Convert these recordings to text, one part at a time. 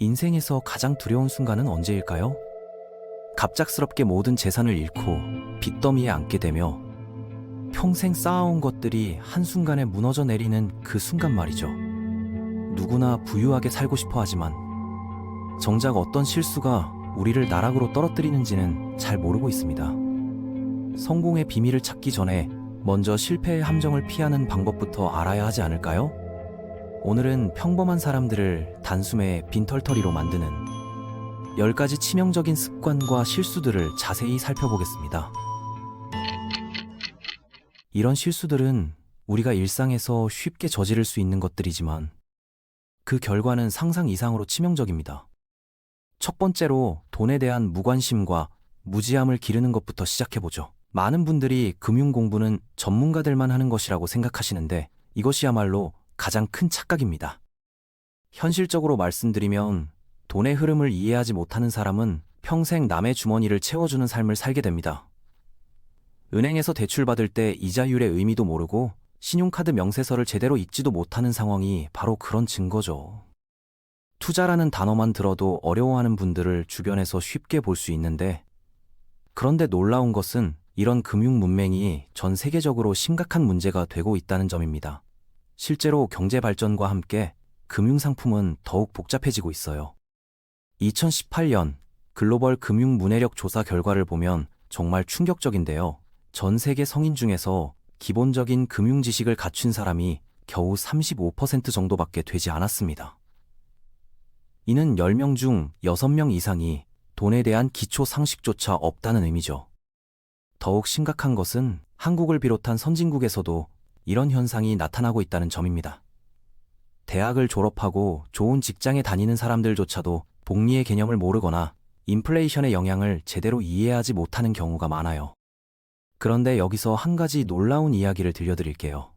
인생에서 가장 두려운 순간은 언제일까요? 갑작스럽게 모든 재산을 잃고 빚더미에 앉게 되며 평생 쌓아온 것들이 한순간에 무너져 내리는 그 순간 말이죠. 누구나 부유하게 살고 싶어 하지만 정작 어떤 실수가 우리를 나락으로 떨어뜨리는지는 잘 모르고 있습니다. 성공의 비밀을 찾기 전에 먼저 실패의 함정을 피하는 방법부터 알아야 하지 않을까요? 오늘은 평범한 사람들을 단숨에 빈털터리로 만드는 10가지 치명적인 습관과 실수들을 자세히 살펴보겠습니다. 이런 실수들은 우리가 일상에서 쉽게 저지를 수 있는 것들이지만 그 결과는 상상 이상으로 치명적입니다. 첫 번째로 돈에 대한 무관심과 무지함을 기르는 것부터 시작해보죠. 많은 분들이 금융 공부는 전문가들만 하는 것이라고 생각하시는데 이것이야말로 가장 큰 착각입니다. 현실적으로 말씀드리면 돈의 흐름을 이해하지 못하는 사람은 평생 남의 주머니를 채워주는 삶을 살게 됩니다. 은행에서 대출받을 때 이자율의 의미도 모르고 신용카드 명세서를 제대로 읽지도 못하는 상황이 바로 그런 증거죠. 투자라는 단어만 들어도 어려워하는 분들을 주변에서 쉽게 볼 수 있는데, 그런데 놀라운 것은 이런 금융 문맹이 전 세계적으로 심각한 문제가 되고 있다는 점입니다. 실제로 경제 발전과 함께 금융 상품은 더욱 복잡해지고 있어요. 2018년 글로벌 금융 문해력 조사 결과를 보면 정말 충격적인데요. 전 세계 성인 중에서 기본적인 금융 지식을 갖춘 사람이 겨우 35% 정도밖에 되지 않았습니다. 이는 10명 중 6명 이상이 돈에 대한 기초 상식조차 없다는 의미죠. 더욱 심각한 것은 한국을 비롯한 선진국에서도 이런 현상이 나타나고 있다는 점입니다. 대학을 졸업하고 좋은 직장에 다니는 사람들조차도 복리의 개념을 모르거나 인플레이션의 영향을 제대로 이해하지 못하는 경우가 많아요. 그런데 여기서 한 가지 놀라운 이야기를 들려드릴게요.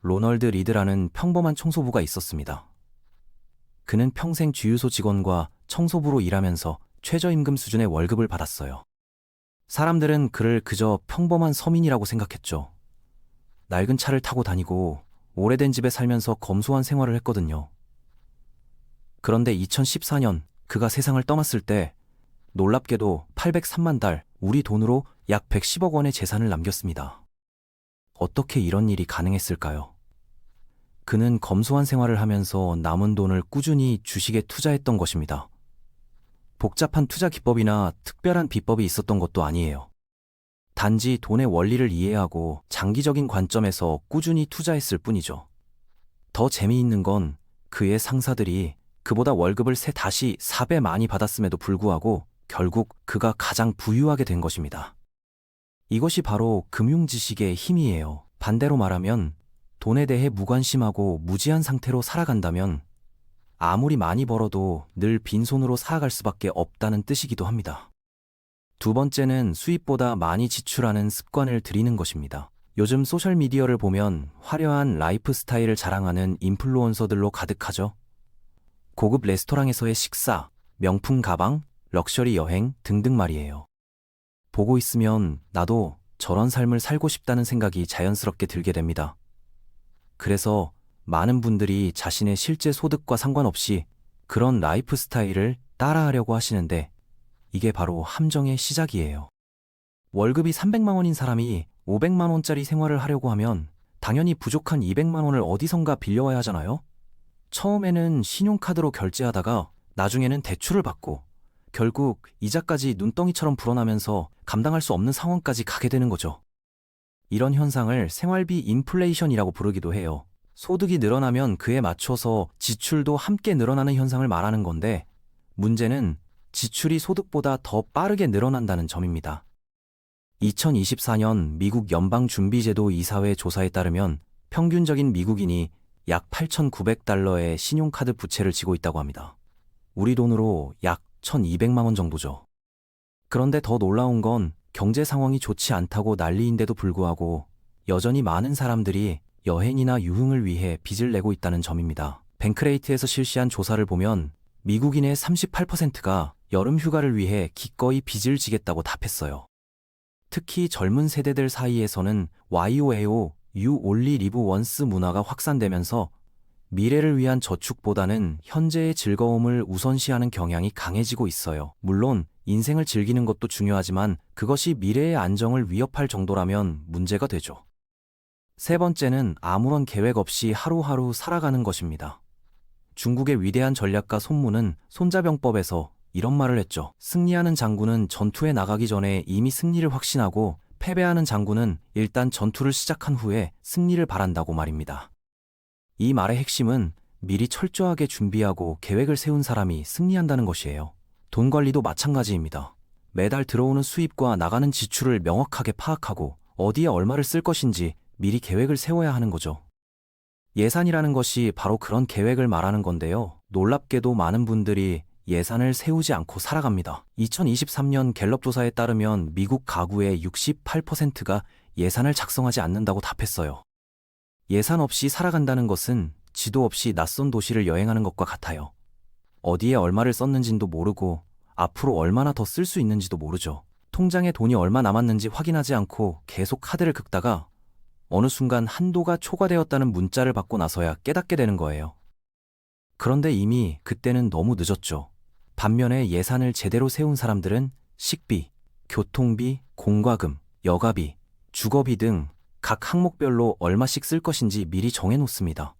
로널드 리드라는 평범한 청소부가 있었습니다. 그는 평생 주유소 직원과 청소부로 일하면서 최저임금 수준의 월급을 받았어요. 사람들은 그를 그저 평범한 서민이라고 생각했죠. 낡은 차를 타고 다니고 오래된 집에 살면서 검소한 생활을 했거든요. 그런데 2014년 그가 세상을 떠났을 때 놀랍게도 803만 달, 우리 돈으로 약 110억 원의 재산을 남겼습니다. 어떻게 이런 일이 가능했을까요? 그는 검소한 생활을 하면서 남은 돈을 꾸준히 주식에 투자했던 것입니다. 복잡한 투자 기법이나 특별한 비법이 있었던 것도 아니에요. 단지 돈의 원리를 이해하고 장기적인 관점에서 꾸준히 투자했을 뿐이죠. 더 재미있는 건 그의 상사들이 그보다 월급을 3-4배 많이 받았음에도 불구하고 결국 그가 가장 부유하게 된 것입니다. 이것이 바로 금융 지식의 힘이에요. 반대로 말하면 돈에 대해 무관심하고 무지한 상태로 살아간다면 아무리 많이 벌어도 늘 빈손으로 살아갈 수밖에 없다는 뜻이기도 합니다. 두 번째는 수입보다 많이 지출하는 습관을 들이는 것입니다. 요즘 소셜미디어를 보면 화려한 라이프 스타일을 자랑하는 인플루언서들로 가득하죠. 고급 레스토랑에서의 식사, 명품 가방, 럭셔리 여행 등등 말이에요. 보고 있으면 나도 저런 삶을 살고 싶다는 생각이 자연스럽게 들게 됩니다. 그래서 많은 분들이 자신의 실제 소득과 상관없이 그런 라이프 스타일을 따라하려고 하시는데 이게 바로 함정의 시작이에요. 월급이 300만 원인 사람이 500만 원짜리 생활을 하려고 하면 당연히 부족한 200만 원을 어디선가 빌려와야 하잖아요? 처음에는 신용카드로 결제하다가 나중에는 대출을 받고 결국 이자까지 눈덩이처럼 불어나면서 감당할 수 없는 상황까지 가게 되는 거죠. 이런 현상을 생활비 인플레이션이라고 부르기도 해요. 소득이 늘어나면 그에 맞춰서 지출도 함께 늘어나는 현상을 말하는 건데 문제는 지출이 소득보다 더 빠르게 늘어난다는 점입니다. 2024년 미국 연방준비제도 이사회 조사에 따르면 평균적인 미국인이 약 8,900달러의 신용카드 부채를 지고 있다고 합니다. 우리 돈으로 약 1,200만 원 정도죠. 그런데 더 놀라운 건 경제 상황이 좋지 않다고 난리인데도 불구하고 여전히 많은 사람들이 여행이나 유흥을 위해 빚을 내고 있다는 점입니다. 뱅크레이트에서 실시한 조사를 보면 미국인의 38%가 여름 휴가를 위해 기꺼이 빚을 지겠다고 답했어요. 특히 젊은 세대들 사이에서는 YOAO, You Only Live Once 문화가 확산되면서 미래를 위한 저축보다는 현재의 즐거움을 우선시하는 경향이 강해지고 있어요. 물론 인생을 즐기는 것도 중요하지만 그것이 미래의 안정을 위협할 정도라면 문제가 되죠. 세 번째는 아무런 계획 없이 하루하루 살아가는 것입니다. 중국의 위대한 전략가 손문은 손자병법에서 이런 말을 했죠. 승리하는 장군은 전투에 나가기 전에 이미 승리를 확신하고 패배하는 장군은 일단 전투를 시작한 후에 승리를 바란다고 말입니다. 이 말의 핵심은 미리 철저하게 준비하고 계획을 세운 사람이 승리한다는 것이에요. 돈 관리도 마찬가지입니다. 매달 들어오는 수입과 나가는 지출을 명확하게 파악하고 어디에 얼마를 쓸 것인지 미리 계획을 세워야 하는 거죠. 예산이라는 것이 바로 그런 계획을 말하는 건데요. 놀랍게도 많은 분들이 예산을 세우지 않고 살아갑니다. 2023년 갤럽 조사에 따르면 미국 가구의 68%가 예산을 작성하지 않는다고 답했어요. 예산 없이 살아간다는 것은 지도 없이 낯선 도시를 여행하는 것과 같아요. 어디에 얼마를 썼는지도 모르고 앞으로 얼마나 더 쓸 수 있는지도 모르죠. 통장에 돈이 얼마 남았는지 확인하지 않고 계속 카드를 긁다가 어느 순간 한도가 초과되었다는 문자를 받고 나서야 깨닫게 되는 거예요. 그런데 이미 그때는 너무 늦었죠. 반면에 예산을 제대로 세운 사람들은 식비, 교통비, 공과금, 여가비, 주거비 등 각 항목별로 얼마씩 쓸 것인지 미리 정해놓습니다.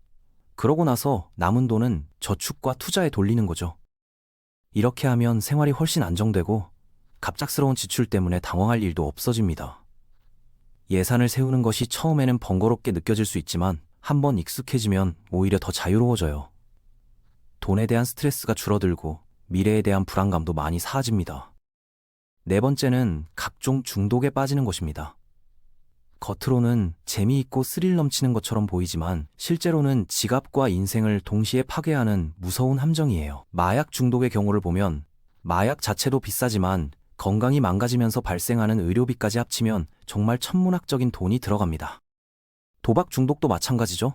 그러고 나서 남은 돈은 저축과 투자에 돌리는 거죠. 이렇게 하면 생활이 훨씬 안정되고 갑작스러운 지출 때문에 당황할 일도 없어집니다. 예산을 세우는 것이 처음에는 번거롭게 느껴질 수 있지만 한번 익숙해지면 오히려 더 자유로워져요. 돈에 대한 스트레스가 줄어들고 미래에 대한 불안감도 많이 사라집니다. 네 번째는 각종 중독에 빠지는 것입니다. 겉으로는 재미있고 스릴 넘치는 것처럼 보이지만 실제로는 지갑과 인생을 동시에 파괴하는 무서운 함정이에요. 마약 중독의 경우를 보면 마약 자체도 비싸지만 건강이 망가지면서 발생하는 의료비까지 합치면 정말 천문학적인 돈이 들어갑니다. 도박 중독도 마찬가지죠.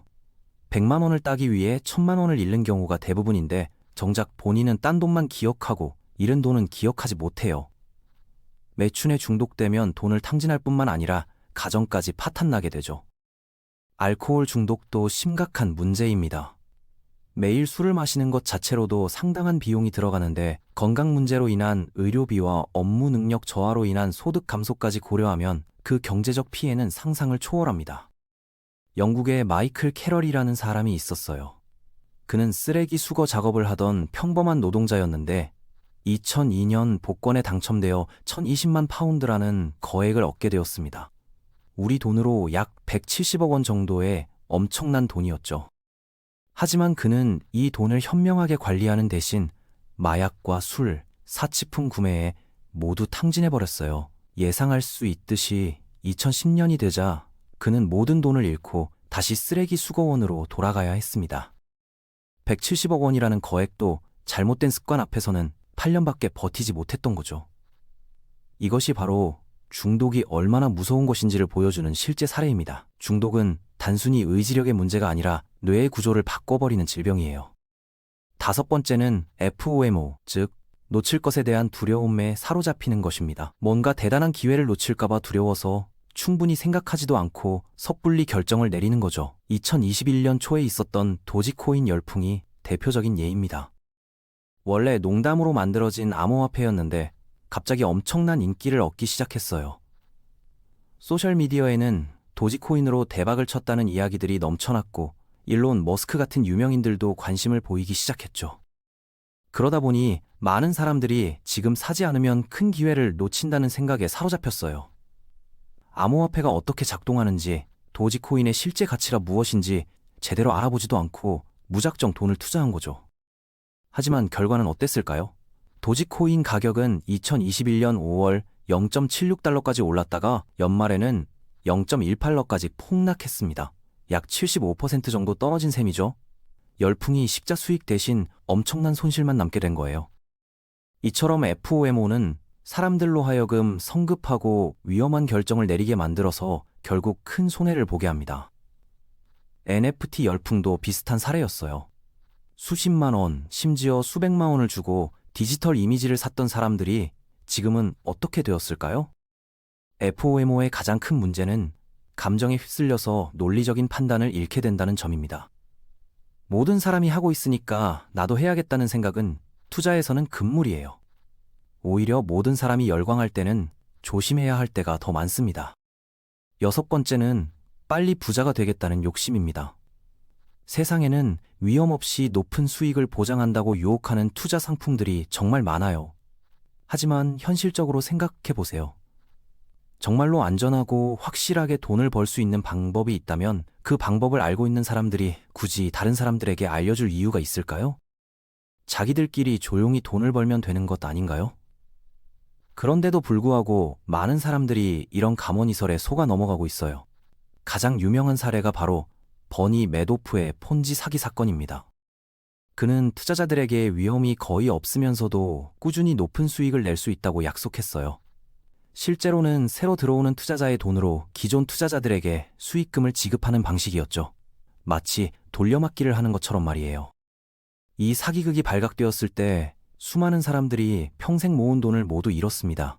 100만 원을 따기 위해 1000만 원을 잃는 경우가 대부분인데 정작 본인은 딴 돈만 기억하고 잃은 돈은 기억하지 못해요. 매춘에 중독되면 돈을 탕진할 뿐만 아니라 가정까지 파탄나게 되죠. 알코올 중독도 심각한 문제입니다. 매일 술을 마시는 것 자체로도 상당한 비용이 들어가는데 건강 문제로 인한 의료비와 업무 능력 저하로 인한 소득 감소까지 고려하면 그 경제적 피해는 상상을 초월합니다. 영국에 마이클 캐럴이라는 사람이 있었어요. 그는 쓰레기 수거 작업을 하던 평범한 노동자였는데 2002년 복권에 당첨되어 1020만 파운드라는 거액을 얻게 되었습니다. 우리 돈으로 약 170억 원 정도의 엄청난 돈이었죠. 하지만 그는 이 돈을 현명하게 관리하는 대신 마약과 술, 사치품 구매에 모두 탕진해버렸어요. 예상할 수 있듯이 2010년이 되자 그는 모든 돈을 잃고 다시 쓰레기 수거원으로 돌아가야 했습니다. 170억 원이라는 거액도 잘못된 습관 앞에서는 8년밖에 버티지 못했던 거죠. 이것이 바로 중독이 얼마나 무서운 것인지를 보여주는 실제 사례입니다. 중독은 단순히 의지력의 문제가 아니라 뇌의 구조를 바꿔버리는 질병이에요. 다섯 번째는 FOMO, 즉 놓칠 것에 대한 두려움에 사로잡히는 것입니다. 뭔가 대단한 기회를 놓칠까봐 두려워서 충분히 생각하지도 않고 섣불리 결정을 내리는 거죠. 2021년 초에 있었던 도지코인 열풍이 대표적인 예입니다. 원래 농담으로 만들어진 암호화폐였는데 갑자기 엄청난 인기를 얻기 시작했어요. 소셜미디어에는 도지코인으로 대박을 쳤다는 이야기들이 넘쳐났고 일론 머스크 같은 유명인들도 관심을 보이기 시작했죠. 그러다 보니 많은 사람들이 지금 사지 않으면 큰 기회를 놓친다는 생각에 사로잡혔어요. 암호화폐가 어떻게 작동하는지, 도지코인의 실제 가치가 무엇인지 제대로 알아보지도 않고 무작정 돈을 투자한 거죠. 하지만 결과는 어땠을까요? 도지코인 가격은 2021년 5월 0.76달러까지 올랐다가 연말에는 0.18달러까지 폭락했습니다. 약 75% 정도 떨어진 셈이죠. 열풍이 십자 수익 대신 엄청난 손실만 남게 된 거예요. 이처럼 FOMO는 사람들로 하여금 성급하고 위험한 결정을 내리게 만들어서 결국 큰 손해를 보게 합니다. NFT 열풍도 비슷한 사례였어요. 수십만 원, 심지어 수백만 원을 주고 디지털 이미지를 샀던 사람들이 지금은 어떻게 되었을까요? FOMO의 가장 큰 문제는 감정에 휩쓸려서 논리적인 판단을 잃게 된다는 점입니다. 모든 사람이 하고 있으니까 나도 해야겠다는 생각은 투자에서는 금물이에요. 오히려 모든 사람이 열광할 때는 조심해야 할 때가 더 많습니다. 여섯 번째는 빨리 부자가 되겠다는 욕심입니다. 세상에는 위험 없이 높은 수익을 보장한다고 유혹하는 투자 상품들이 정말 많아요. 하지만 현실적으로 생각해 보세요. 정말로 안전하고 확실하게 돈을 벌 수 있는 방법이 있다면 그 방법을 알고 있는 사람들이 굳이 다른 사람들에게 알려줄 이유가 있을까요? 자기들끼리 조용히 돈을 벌면 되는 것 아닌가요? 그런데도 불구하고 많은 사람들이 이런 가모니설에 속아 넘어가고 있어요. 가장 유명한 사례가 바로 버니 매도프의 폰지 사기 사건입니다. 그는 투자자들에게 위험이 거의 없으면서도 꾸준히 높은 수익을 낼 수 있다고 약속했어요. 실제로는 새로 들어오는 투자자의 돈으로 기존 투자자들에게 수익금을 지급하는 방식이었죠. 마치 돌려막기를 하는 것처럼 말이에요. 이 사기극이 발각되었을 때 수많은 사람들이 평생 모은 돈을 모두 잃었습니다.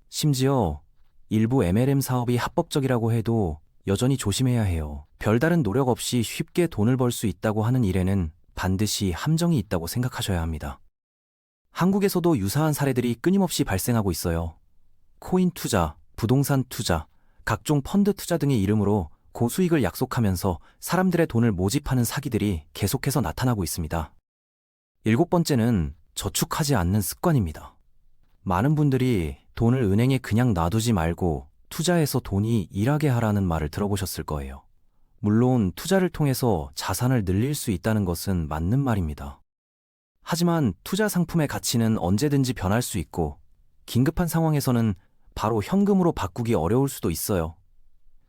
심지어 일부 MLM 사업이 합법적이라고 해도 여전히 조심해야 해요. 별다른 노력 없이 쉽게 돈을 벌 수 있다고 하는 일에는 반드시 함정이 있다고 생각하셔야 합니다. 한국에서도 유사한 사례들이 끊임없이 발생하고 있어요. 코인 투자, 부동산 투자, 각종 펀드 투자 등의 이름으로 고수익을 약속하면서 사람들의 돈을 모집하는 사기들이 계속해서 나타나고 있습니다. 일곱 번째는 저축하지 않는 습관입니다. 많은 분들이 돈을 은행에 그냥 놔두지 말고 투자해서 돈이 일하게 하라는 말을 들어보셨을 거예요. 물론 투자를 통해서 자산을 늘릴 수 있다는 것은 맞는 말입니다. 하지만 투자 상품의 가치는 언제든지 변할 수 있고 긴급한 상황에서는 바로 현금으로 바꾸기 어려울 수도 있어요.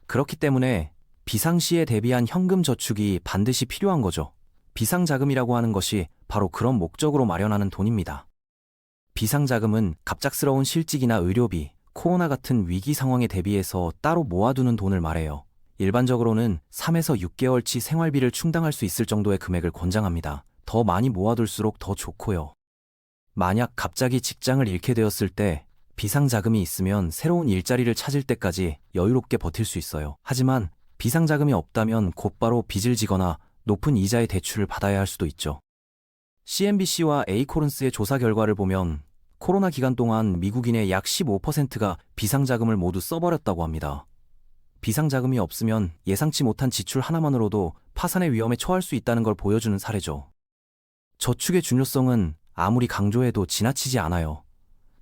그렇기 때문에 비상시에 대비한 현금 저축이 반드시 필요한 거죠. 비상자금이라고 하는 것이 바로 그런 목적으로 마련하는 돈입니다. 비상자금은 갑작스러운 실직이나 의료비, 코로나 같은 위기 상황에 대비해서 따로 모아두는 돈을 말해요. 일반적으로는 3에서 6개월치 생활비를 충당할 수 있을 정도의 금액을 권장합니다. 더 많이 모아둘수록 더 좋고요. 만약 갑자기 직장을 잃게 되었을 때 비상자금이 있으면 새로운 일자리를 찾을 때까지 여유롭게 버틸 수 있어요. 하지만 비상자금이 없다면 곧바로 빚을 지거나 높은 이자의 대출을 받아야 할 수도 있죠. CNBC와 에이코런스의 조사 결과를 보면 코로나 기간 동안 미국인의 약 15%가 비상자금을 모두 써버렸다고 합니다. 비상자금이 없으면 예상치 못한 지출 하나만으로도 파산의 위험에 처할 수 있다는 걸 보여주는 사례죠. 저축의 중요성은 아무리 강조해도 지나치지 않아요.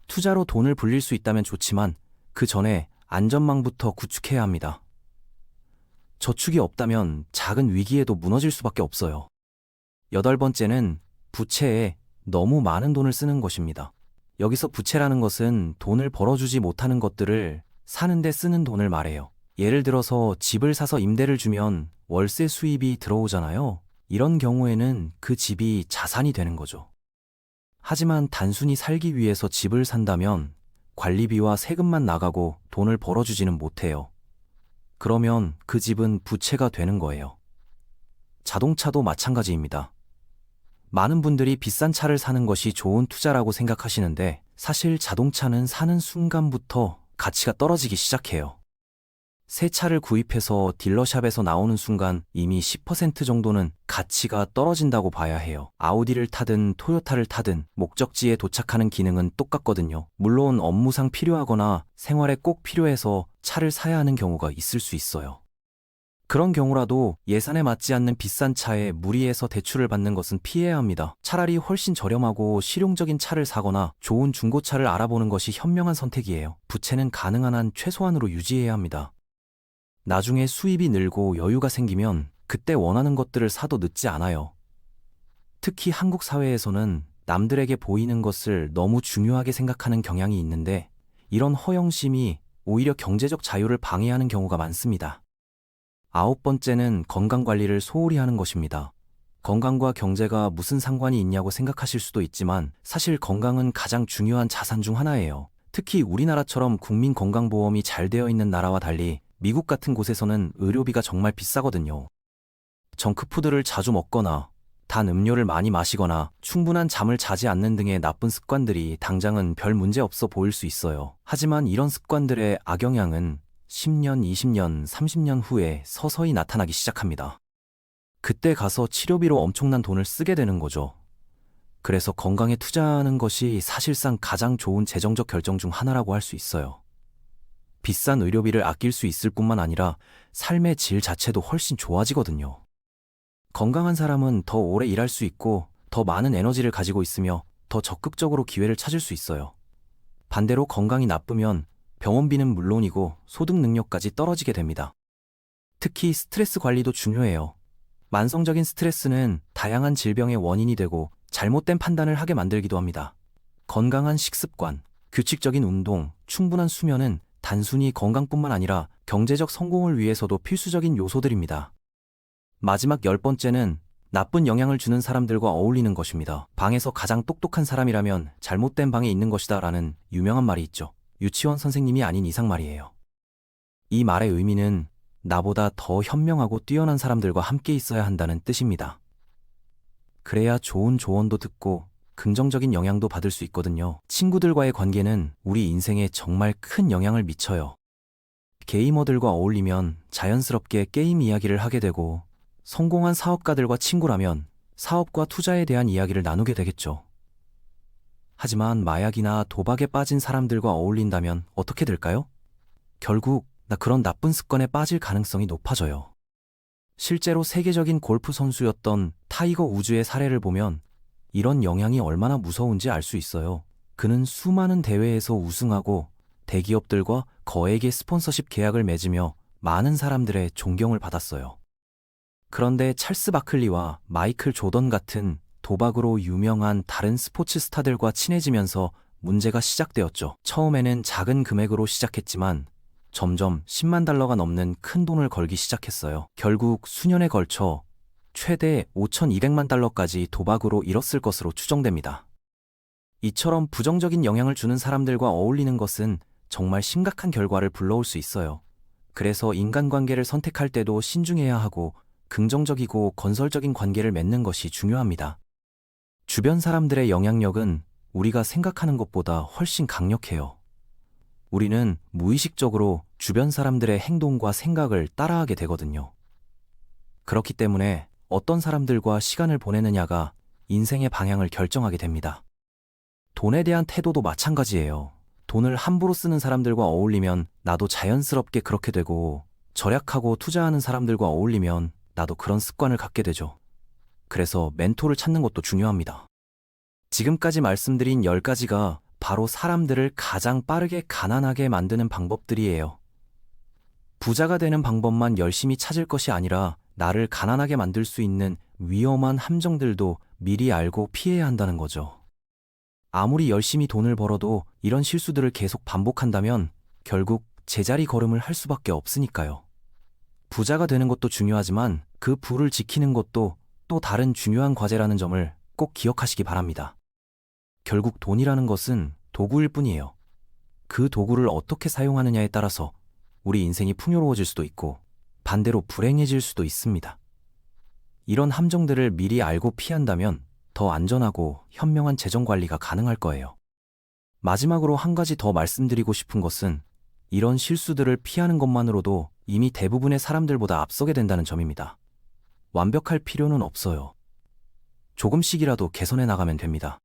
투자로 돈을 불릴 수 있다면 좋지만 그 전에 안전망부터 구축해야 합니다. 저축이 없다면 작은 위기에도 무너질 수밖에 없어요. 여덟 번째는 부채에 너무 많은 돈을 쓰는 것입니다. 여기서 부채라는 것은 돈을 벌어주지 못하는 것들을 사는데 쓰는 돈을 말해요. 예를 들어서 집을 사서 임대를 주면 월세 수입이 들어오잖아요. 이런 경우에는 그 집이 자산이 되는 거죠. 하지만 단순히 살기 위해서 집을 산다면 관리비와 세금만 나가고 돈을 벌어주지는 못해요. 그러면 그 집은 부채가 되는 거예요. 자동차도 마찬가지입니다. 많은 분들이 비싼 차를 사는 것이 좋은 투자라고 생각하시는데 사실 자동차는 사는 순간부터 가치가 떨어지기 시작해요. 새 차를 구입해서 딜러샵에서 나오는 순간 이미 10% 정도는 가치가 떨어진다고 봐야 해요. 아우디를 타든 토요타를 타든 목적지에 도착하는 기능은 똑같거든요. 물론 업무상 필요하거나 생활에 꼭 필요해서 차를 사야 하는 경우가 있을 수 있어요. 그런 경우라도 예산에 맞지 않는 비싼 차에 무리해서 대출을 받는 것은 피해야 합니다. 차라리 훨씬 저렴하고 실용적인 차를 사거나 좋은 중고차를 알아보는 것이 현명한 선택이에요. 부채는 가능한 한 최소한으로 유지해야 합니다. 나중에 수입이 늘고 여유가 생기면 그때 원하는 것들을 사도 늦지 않아요. 특히 한국 사회에서는 남들에게 보이는 것을 너무 중요하게 생각하는 경향이 있는데 이런 허영심이 오히려 경제적 자유를 방해하는 경우가 많습니다. 아홉 번째는 건강관리를 소홀히 하는 것입니다. 건강과 경제가 무슨 상관이 있냐고 생각하실 수도 있지만 사실 건강은 가장 중요한 자산 중 하나예요. 특히 우리나라처럼 국민건강보험이 잘 되어 있는 나라와 달리 미국 같은 곳에서는 의료비가 정말 비싸거든요. 정크푸드를 자주 먹거나 단 음료를 많이 마시거나 충분한 잠을 자지 않는 등의 나쁜 습관들이 당장은 별 문제 없어 보일 수 있어요. 하지만 이런 습관들의 악영향은 10년, 20년, 30년 후에 서서히 나타나기 시작합니다. 그때 가서 치료비로 엄청난 돈을 쓰게 되는 거죠. 그래서 건강에 투자하는 것이 사실상 가장 좋은 재정적 결정 중 하나라고 할 수 있어요. 비싼 의료비를 아낄 수 있을 뿐만 아니라 삶의 질 자체도 훨씬 좋아지거든요. 건강한 사람은 더 오래 일할 수 있고 더 많은 에너지를 가지고 있으며 더 적극적으로 기회를 찾을 수 있어요. 반대로 건강이 나쁘면 병원비는 물론이고 소득 능력까지 떨어지게 됩니다. 특히 스트레스 관리도 중요해요. 만성적인 스트레스는 다양한 질병의 원인이 되고 잘못된 판단을 하게 만들기도 합니다. 건강한 식습관, 규칙적인 운동, 충분한 수면은 단순히 건강뿐만 아니라 경제적 성공을 위해서도 필수적인 요소들입니다. 마지막 10번째는 나쁜 영향을 주는 사람들과 어울리는 것입니다. 방에서 가장 똑똑한 사람이라면 잘못된 방에 있는 것이다 라는 유명한 말이 있죠. 유치원 선생님이 아닌 이상 말이에요. 이 말의 의미는 나보다 더 현명하고 뛰어난 사람들과 함께 있어야 한다는 뜻입니다. 그래야 좋은 조언도 듣고 긍정적인 영향도 받을 수 있거든요. 친구들과의 관계는 우리 인생에 정말 큰 영향을 미쳐요. 게이머들과 어울리면 자연스럽게 게임 이야기를 하게 되고 성공한 사업가들과 친구라면 사업과 투자에 대한 이야기를 나누게 되겠죠. 하지만 마약이나 도박에 빠진 사람들과 어울린다면 어떻게 될까요? 결국 나 그런 나쁜 습관에 빠질 가능성이 높아져요. 실제로 세계적인 골프 선수였던 타이거 우즈의 사례를 보면 이런 영향이 얼마나 무서운지 알 수 있어요. 그는 수많은 대회에서 우승하고 대기업들과 거액의 스폰서십 계약을 맺으며 많은 사람들의 존경을 받았어요. 그런데 찰스 바클리와 마이클 조던 같은 도박으로 유명한 다른 스포츠 스타들과 친해지면서 문제가 시작되었죠. 처음에는 작은 금액으로 시작했지만 점점 10만 달러가 넘는 큰 돈을 걸기 시작했어요. 결국 수년에 걸쳐 최대 5,200만 달러까지 도박으로 잃었을 것으로 추정됩니다. 이처럼 부정적인 영향을 주는 사람들과 어울리는 것은 정말 심각한 결과를 불러올 수 있어요. 그래서 인간관계를 선택할 때도 신중해야 하고 긍정적이고 건설적인 관계를 맺는 것이 중요합니다. 주변 사람들의 영향력은 우리가 생각하는 것보다 훨씬 강력해요. 우리는 무의식적으로 주변 사람들의 행동과 생각을 따라하게 되거든요. 그렇기 때문에 어떤 사람들과 시간을 보내느냐가 인생의 방향을 결정하게 됩니다. 돈에 대한 태도도 마찬가지예요. 돈을 함부로 쓰는 사람들과 어울리면 나도 자연스럽게 그렇게 되고 절약하고 투자하는 사람들과 어울리면 나도 그런 습관을 갖게 되죠. 그래서 멘토를 찾는 것도 중요합니다. 지금까지 말씀드린 10가지가 바로 사람들을 가장 빠르게 가난하게 만드는 방법들이에요. 부자가 되는 방법만 열심히 찾을 것이 아니라 나를 가난하게 만들 수 있는 위험한 함정들도 미리 알고 피해야 한다는 거죠. 아무리 열심히 돈을 벌어도 이런 실수들을 계속 반복한다면 결국 제자리 걸음을 할 수밖에 없으니까요. 부자가 되는 것도 중요하지만 그 부를 지키는 것도 또 다른 중요한 과제라는 점을 꼭 기억하시기 바랍니다. 결국 돈이라는 것은 도구일 뿐이에요. 그 도구를 어떻게 사용하느냐에 따라서 우리 인생이 풍요로워질 수도 있고 반대로 불행해질 수도 있습니다. 이런 함정들을 미리 알고 피한다면 더 안전하고 현명한 재정 관리가 가능할 거예요. 마지막으로 한 가지 더 말씀드리고 싶은 것은 이런 실수들을 피하는 것만으로도 이미 대부분의 사람들보다 앞서게 된다는 점입니다. 완벽할 필요는 없어요. 조금씩이라도 개선해 나가면 됩니다.